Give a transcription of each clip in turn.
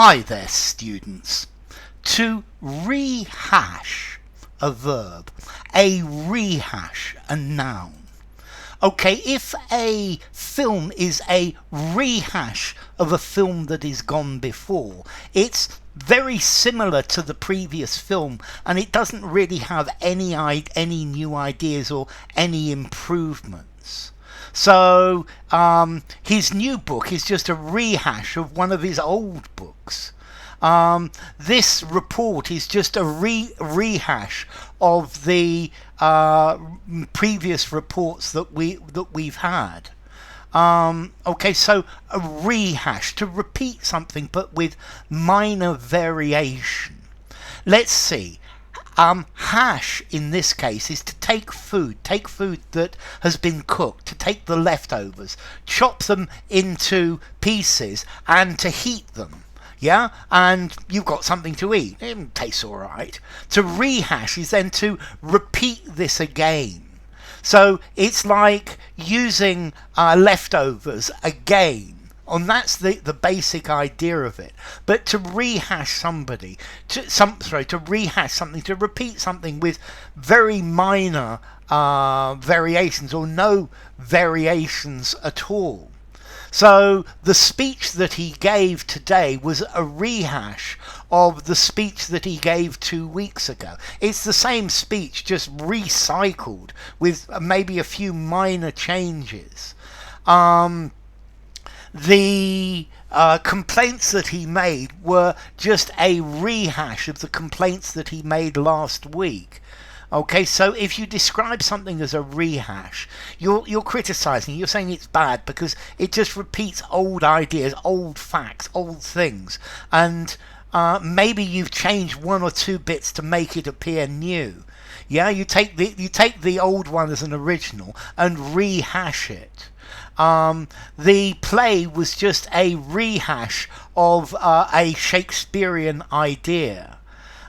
Hi there, students. To rehash, a verb. A rehash, a noun. Okay, if a film is a rehash of a film that is gone before, it's very similar to the previous film, and it doesn't really have any new ideas or any improvements. So his new book is just a rehash of one of his old books. This report is just a rehash of the previous reports that we've had. Okay, so a rehash, to repeat something but with minor variation. Let's see. Hash in this case is to take food that has been cooked, to take the leftovers, chop them into pieces and to heat them. Yeah, and you've got something to eat. It tastes all right. To rehash is then to repeat this again. So it's like using leftovers again. And that's the basic idea of it. But to rehash somebody, to rehash something, to repeat something with very minor variations or no variations at all. So the speech that he gave today was a rehash of the speech that he gave 2 weeks ago. It's the same speech, just recycled with maybe a few minor changes. The complaints that he made were just a rehash of the complaints that he made last week. Okay, so if you describe something as a rehash, you're criticizing, you're saying it's bad because it just repeats old ideas, old facts, old things, and maybe you've changed one or two bits to make it appear new. Yeah, you take the old one as an original and rehash it. The play was just a rehash of a Shakespearean idea.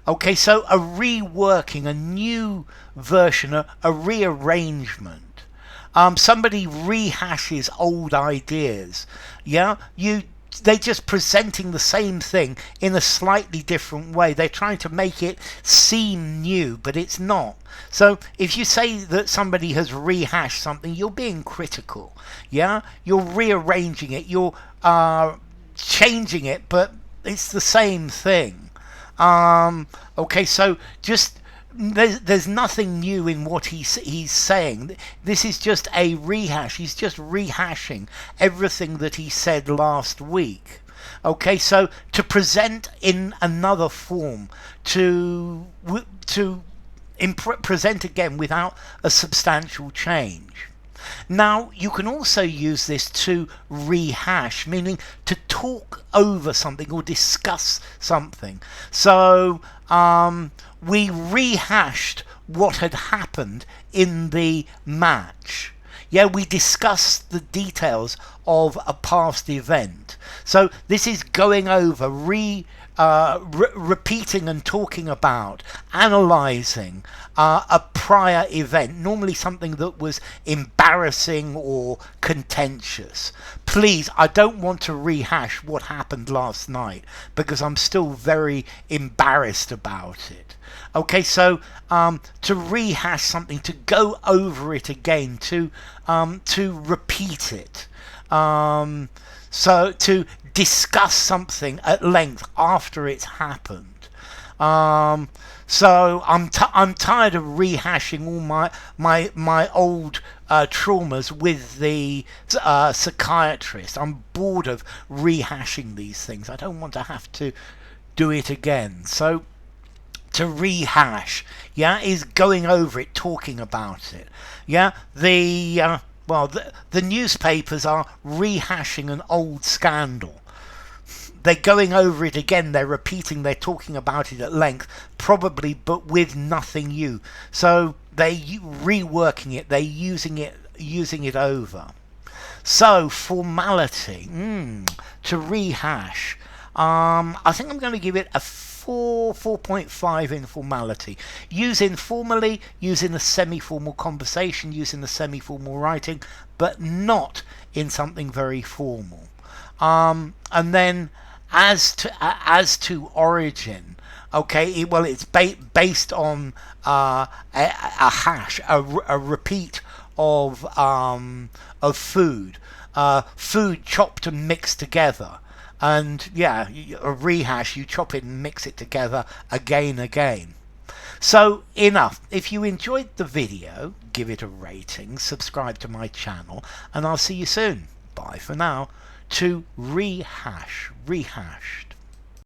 Okay, so a reworking, a new version, a rearrangement. Somebody rehashes old ideas. Yeah, they're just presenting the same thing in a slightly different way. They're trying to make it seem new, but it's not. So if you say that somebody has rehashed something, you're being critical. Yeah, you're rearranging it, you're changing it, but it's the same thing. Okay, so just there's nothing new in what he's saying. This is just a rehash. He's just rehashing everything that he said last week. Okay, so to present in another form, to present again without a substantial change. Now, you can also use this to rehash, meaning to talk over something or discuss something. So, we rehashed what had happened in the match. Yeah, we discussed the details of a past event. So this is going over, repeating and talking about, analysing a prior event, normally something that was embarrassing or contentious. Please, I don't want to rehash what happened last night because I'm still very embarrassed about it. Okay, so to rehash something, to go over it again, to repeat it. So to discuss something at length after it's happened. So I'm tired of rehashing all my old traumas with the psychiatrist. I'm bored of rehashing these things. I don't want to have to do it again. So to rehash, yeah, is going over it, talking about it. Yeah, the newspapers are rehashing an old scandal. They're going over it again, they're repeating, they're talking about it at length, probably, but with nothing new. So they're reworking it, they're using it over. So formality, to rehash. I think I'm going to give it a 4.5 in formality. Use informally, use in a semi-formal conversation, use in a semi-formal writing, but not in something very formal. And then as to origin, okay, it's based on a hash, a repeat of food, food chopped and mixed together. And yeah, a rehash, you chop it and mix it together again. So enough. If you enjoyed the video, give it a rating, subscribe to my channel, and I'll see you soon. Bye for now. To Rehash, Rehashed.